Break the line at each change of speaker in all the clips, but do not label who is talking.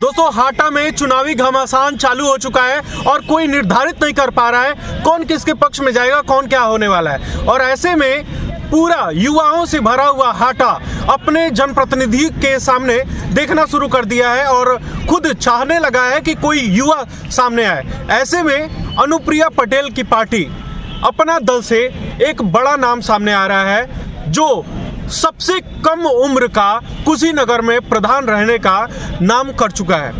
दोस्तों हाटा में चुनावी घमासान चालू हो चुका है और कोई निर्धारित नहीं कर पा रहा है कौन किसके पक्ष में जाएगा, कौन क्या होने वाला है। और ऐसे में पूरा युवाओं से भरा हुआ हाटा अपने जनप्रतिनिधि के सामने देखना शुरू कर दिया है और खुद चाहने लगा है कि कोई युवा सामने आए। ऐसे में अनुप्रिया पटेल की पार्टी अपना दल से एक बड़ा नाम सामने आ रहा है जो सबसे कम उम्र का कुशीनगर में प्रधान रहने का नाम कर चुका है।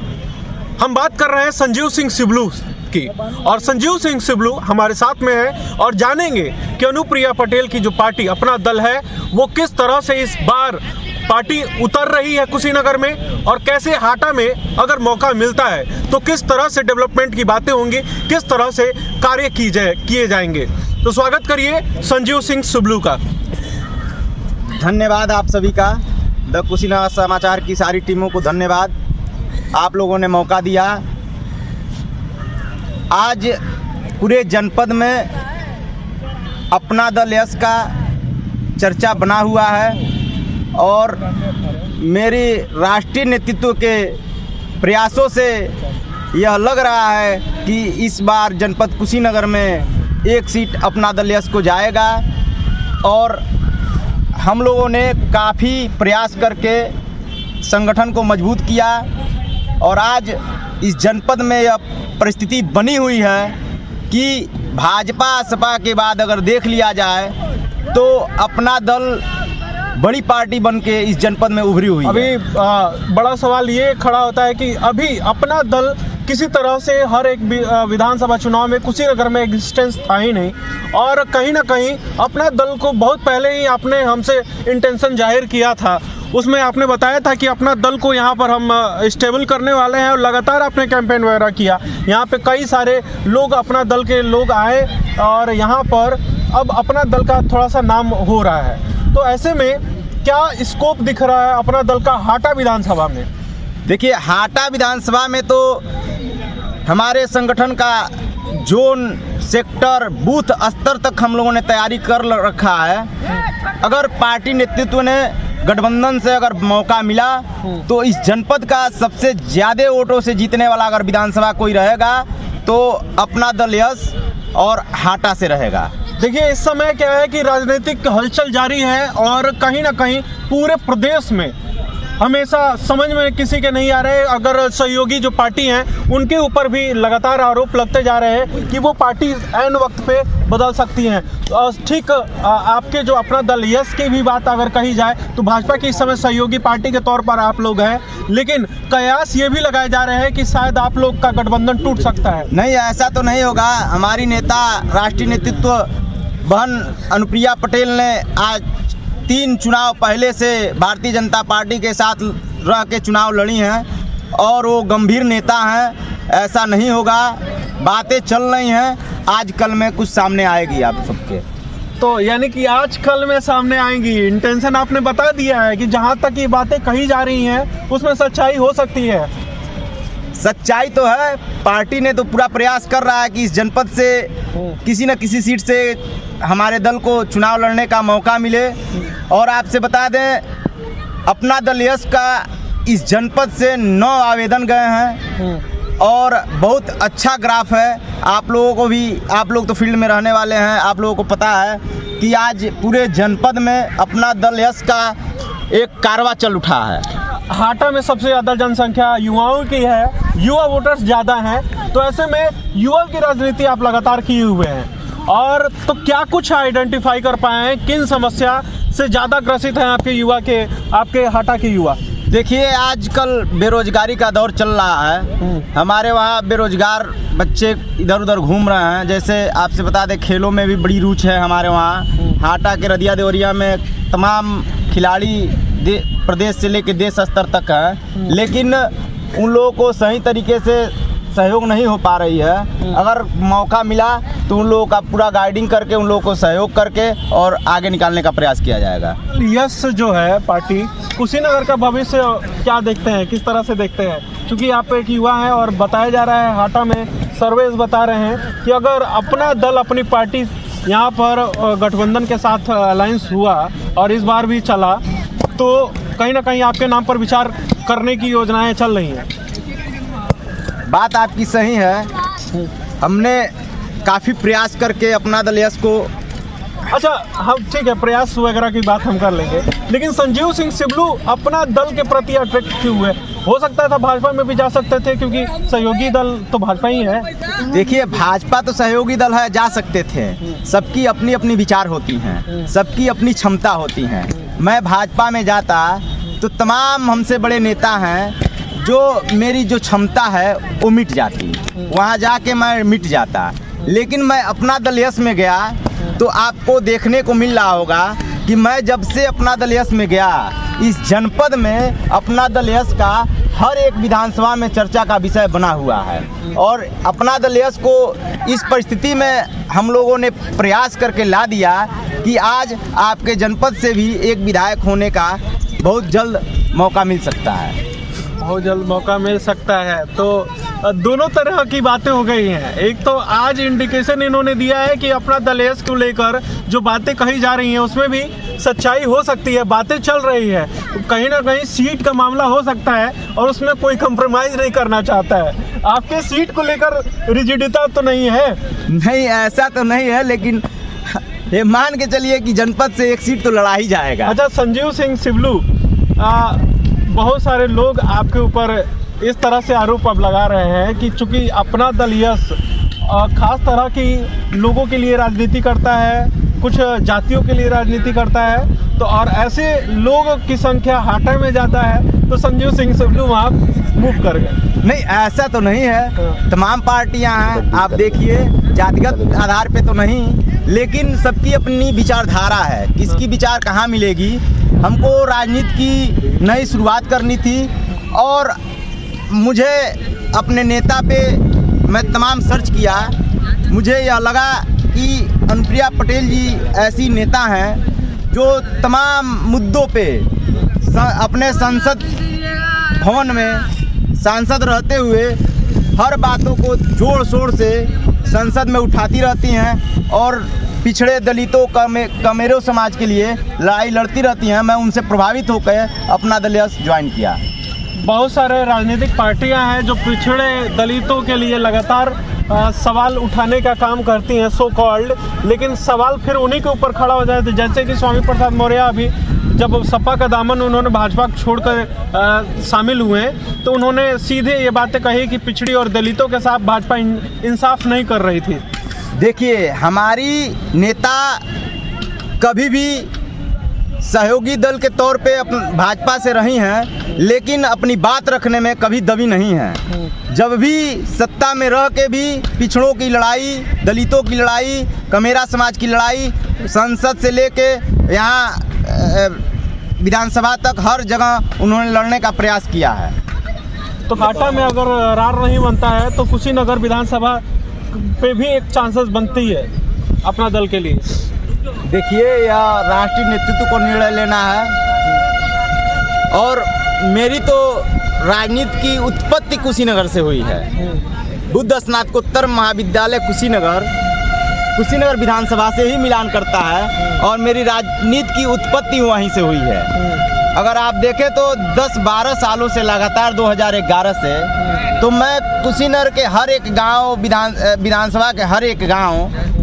हम बात कर रहे हैं संजीव सिंह सिबलू की और संजीव सिंह सिबलू हमारे साथ में है और जानेंगे कि अनुप्रिया पटेल की जो पार्टी अपना दल है वो किस तरह से इस बार पार्टी उतर रही है कुशीनगर में और कैसे हाटा में अगर मौका मिलता है तो किस तरह से डेवलपमेंट की बातें होंगी, किस तरह से कार्य किए जाएंगे। तो स्वागत करिए संजीव सिंह सिबलू का।
धन्यवाद आप सभी का, द कुशीनगर समाचार की सारी टीमों को धन्यवाद, आप लोगों ने मौका दिया। आज पूरे जनपद में अपना दल यश का चर्चा बना हुआ है और मेरी राष्ट्रीय नेतृत्व के प्रयासों से यह लग रहा है कि इस बार जनपद कुशीनगर में एक सीट अपना दल यश को जाएगा। और हम लोगों ने काफ़ी प्रयास करके संगठन को मजबूत किया और आज इस जनपद में यह परिस्थिति बनी हुई है कि भाजपा सपा के बाद अगर देख लिया जाए तो अपना दल बड़ी पार्टी बन के इस जनपद में उभरी हुई है।
अभी बड़ा सवाल ये खड़ा होता है कि अभी अपना दल किसी तरह से हर एक विधानसभा चुनाव में कुशीनगर में एग्जिस्टेंस था ही नहीं और कहीं ना कहीं अपना दल को बहुत पहले ही आपने हमसे इंटेंशन जाहिर किया था। उसमें आपने बताया था कि अपना दल को यहाँ पर हम स्टेबल करने वाले हैं और लगातार आपने कैंपेन वगैरह किया। यहाँ पे कई सारे लोग अपना दल के लोग आए और यहाँ पर अब अपना दल का थोड़ा सा नाम हो रहा है। तो ऐसे में क्या स्कोप दिख रहा है अपना दल का हाटा विधानसभा में?
देखिए, हाटा विधानसभा में तो हमारे संगठन का जोन, सेक्टर, बूथ स्तर तक हम लोगों ने तैयारी कर रखा है। अगर पार्टी नेतृत्व ने गठबंधन से अगर मौका मिला तो इस जनपद का सबसे ज़्यादा वोटों से जीतने वाला अगर विधानसभा कोई रहेगा तो अपना दल यश और हाटा से रहेगा।
देखिए, इस समय क्या है कि राजनीतिक हलचल जारी है और कहीं ना कहीं पूरे प्रदेश में हमेशा समझ में किसी के नहीं आ रहे। अगर सहयोगी जो पार्टी हैं उनके ऊपर भी लगातार आरोप लगते जा रहे हैं कि वो पार्टी ऐन वक्त पे बदल सकती हैं। ठीक आपके जो अपना दल यश की भी बात अगर कही जाए तो भाजपा की इस समय सहयोगी पार्टी के तौर पर आप लोग हैं, लेकिन कयास ये भी लगाए जा रहे हैं कि शायद आप लोग का गठबंधन टूट सकता है।
नहीं, ऐसा तो नहीं होगा। हमारी नेता, राष्ट्रीय नेतृत्व बहन अनुप्रिया पटेल ने आज 3 चुनाव पहले से भारतीय जनता पार्टी के साथ रह के चुनाव लड़ी हैं और वो गंभीर नेता हैं। ऐसा नहीं होगा, बातें चल रही हैं, आज कल में कुछ सामने आएगी आप सबके।
तो यानी कि आज कल में सामने आएंगी, इंटेंशन आपने बता दिया है कि जहां तक ये बातें कही जा रही हैं उसमें सच्चाई हो सकती है।
सच्चाई तो है, पार्टी ने तो पूरा प्रयास कर रहा है कि इस जनपद से किसी न किसी सीट से हमारे दल को चुनाव लड़ने का मौका मिले। और आपसे बता दें, अपना दल यश का इस जनपद से 9 आवेदन गए हैं और बहुत अच्छा ग्राफ है। आप लोगों को भी, आप लोग तो फील्ड में रहने वाले हैं, आप लोगों को पता है कि आज पूरे जनपद में अपना दल यश का एक कारवां चल उठा है।
हाटा में सबसे ज़्यादा जनसंख्या युवाओं की है, युवा वोटर्स ज़्यादा हैं, तो ऐसे में युवा की राजनीति आप लगातार किए हुए हैं और तो क्या कुछ आइडेंटिफाई कर पाए हैं, किन समस्या से ज़्यादा ग्रसित हैं आपके हाटा के युवा?
देखिए, आजकल बेरोजगारी का दौर चल रहा है। हमारे वहाँ बेरोजगार बच्चे इधर उधर घूम रहे हैं। जैसे आपसे बता दें, खेलों में भी बड़ी रुचि है हमारे वहाँ। हाटा के रदिया देवरिया में तमाम खिलाड़ी प्रदेश से लेकर देश स्तर तक है, लेकिन उन लोगों को सही तरीके से सहयोग नहीं हो पा रही है। अगर मौका मिला तो उन लोगों का पूरा गाइडिंग करके, उन लोगों को सहयोग करके और आगे निकालने का प्रयास किया जाएगा।
यश जो है पार्टी, कुशीनगर का भविष्य क्या देखते हैं, किस तरह से देखते हैं? क्योंकि आप एक युवा हैं और बताया जा रहा है, हाटा में सर्वेज बता रहे हैं कि अगर अपना दल, अपनी पार्टी यहाँ पर गठबंधन के साथ अलायंस हुआ और इस बार भी चला तो कहीं ना कहीं आपके नाम पर विचार करने की योजनाएं चल रही हैं।
बात आपकी सही है। हमने काफ़ी प्रयास करके अपना दल यश को।
अच्छा, हम ठीक है, प्रयास वगैरह की बात हम कर लेंगे, लेकिन संजीव सिंह सिबलू अपना दल के प्रति अट्रैक्ट क्यों हुए? हो सकता था भाजपा में भी जा सकते थे, क्योंकि सहयोगी दल तो भाजपा ही है।
देखिए, भाजपा तो सहयोगी दल है, जा सकते थे। सबकी अपनी अपनी विचार होती हैं, सबकी अपनी क्षमता होती हैं। मैं भाजपा में जाता तो तमाम हमसे बड़े नेता हैं, जो मेरी जो क्षमता है वो मिट जाती, वहाँ जाके मैं मिट जाता। लेकिन मैं अपना दल यश में गया तो आपको देखने को मिल रहा होगा कि मैं जब से अपना दल यश में गया, इस जनपद में अपना दल यश का हर एक विधानसभा में चर्चा का विषय बना हुआ है। और अपना दल यश को इस परिस्थिति में हम लोगों ने प्रयास करके ला दिया कि आज आपके जनपद से भी एक विधायक होने का बहुत जल्द मौका मिल सकता है।
बहुत जल्द मौका मिल सकता है। तो दोनों तरह की बातें हो गई हैं। एक तो आज इंडिकेशन इन्होंने दिया है कि अपना दल यश को लेकर जो बातें कही जा रही हैं उसमें भी सच्चाई हो सकती है, बातें चल रही है, कहीं ना कहीं सीट का मामला हो सकता है और उसमें कोई कंप्रोमाइज़ नहीं करना चाहता है। आपके सीट को लेकर रिजिडिटी तो नहीं है?
नहीं, ऐसा तो नहीं है, लेकिन ये मान के चलिए कि जनपद से एक सीट तो लड़ा ही जाएगा।
अच्छा, संजीव सिंह सिबलू, बहुत सारे लोग आपके ऊपर इस तरह से आरोप अब लगा रहे हैं कि चूंकि अपना दल यश खास तरह की लोगों के लिए राजनीति करता है, कुछ जातियों के लिए राजनीति करता है, तो और ऐसे लोगों की संख्या हाटा में जाता है, तो संजीव सिंह सिबलू वहाँ मूव कर गए।
नहीं, ऐसा तो नहीं है। तमाम पार्टियां हैं, आप देखिए, जातिगत आधार पे तो नहीं, लेकिन सबकी अपनी विचारधारा है। किसकी विचार कहाँ मिलेगी? हमको राजनीति की नई शुरुआत करनी थी और मुझे अपने नेता पे मैं तमाम सर्च किया। मुझे यह लगा कि अनुप्रिया पटेल जी ऐसी नेता हैं जो तमाम मुद्दों पे अपने संसद भवन में सांसद रहते हुए हर बातों को जोर शोर से संसद में उठाती रहती हैं और पिछड़े दलितों कमेरों समाज के लिए लड़ाई लड़ती रहती हैं। मैं उनसे प्रभावित होकर अपना दल यश ज्वाइन किया।
बहुत सारे राजनीतिक पार्टियां हैं जो पिछड़े दलितों के लिए लगातार सवाल उठाने का काम करती हैं, सो कॉल्ड, लेकिन सवाल फिर उन्हीं के ऊपर खड़ा हो जाए। जैसे कि स्वामी प्रसाद मौर्य अभी जब सपा का दामन उन्होंने भाजपा छोड़कर शामिल हुए, तो उन्होंने सीधे ये बातें कही कि पिछड़ी और दलितों के साथ भाजपा इंसाफ नहीं कर रही थी।
देखिए, हमारी नेता कभी भी सहयोगी दल के तौर पे भाजपा से रही हैं, लेकिन अपनी बात रखने में कभी दबी नहीं है। जब भी सत्ता में रह के भी पिछड़ों की लड़ाई, दलितों की लड़ाई, कमेरा समाज की लड़ाई, संसद से लेके यहाँ विधानसभा तक हर जगह उन्होंने लड़ने का प्रयास किया है।
तो हाटा में अगर रार नहीं बनता है तो कुशीनगर विधानसभा पे भी एक चांसेस बनती है अपना दल के लिए।
देखिए, यह राष्ट्रीय नेतृत्व को निर्णय लेना है और मेरी तो राजनीति की उत्पत्ति कुशीनगर से हुई है। बुद्ध स्नातकोत्तर महाविद्यालय कुशीनगर विधानसभा से ही मिलान करता है और मेरी राजनीति की उत्पत्ति वहीं से हुई है। अगर आप देखें तो 10-12 सालों से लगातार 2011 से तो मैं कुशीनगर के हर एक गांव, विधानसभा के हर एक गांव,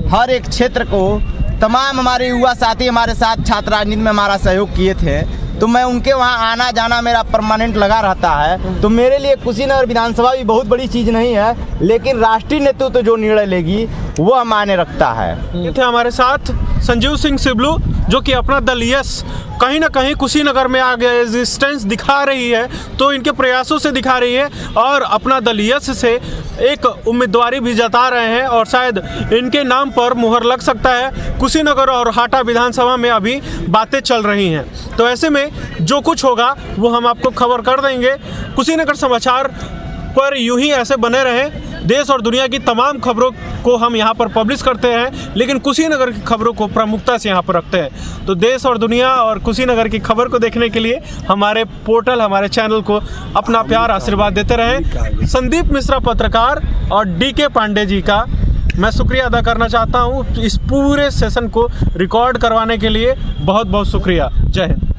हर एक क्षेत्र को तमाम हमारे युवा साथी हमारे साथ छात्र राजनीति में हमारा सहयोग किए थे, तो मैं उनके वहाँ आना जाना मेरा परमानेंट लगा रहता है। तो मेरे लिए कुशीनगर विधानसभा भी बहुत बड़ी चीज़ नहीं है, लेकिन राष्ट्रीय नेतृत्व जो निर्णय लेगी वह मायने रखता है।
ये थे हमारे साथ संजीव सिंह सिबलू, जो कि अपना दल यश कहीं ना कहीं कुशीनगर में आगे एग्जिस्टेंस दिखा रही है, तो इनके प्रयासों से दिखा रही है और अपना दल यश से एक उम्मीदवारी भी जता रहे हैं और शायद इनके नाम पर मुहर लग सकता है। कुशीनगर और हाटा विधानसभा में अभी बातें चल रही हैं, तो ऐसे में जो कुछ होगा वो हम आपको खबर कर देंगे। कुशीनगर समाचार पर यूं ही ऐसे बने रहें। देश और दुनिया की तमाम खबरों को हम यहाँ पर पब्लिश करते हैं, लेकिन कुशीनगर की खबरों को प्रमुखता से यहाँ पर रखते हैं। तो देश और दुनिया और कुशीनगर की खबर को देखने के लिए हमारे पोर्टल, हमारे चैनल को अपना प्यार आशीर्वाद देते रहें। संदीप मिश्रा पत्रकार और DK पांडे जी का मैं शुक्रिया अदा करना चाहता हूँ इस पूरे सेशन को रिकॉर्ड करवाने के लिए। बहुत बहुत शुक्रिया। जय हिंद।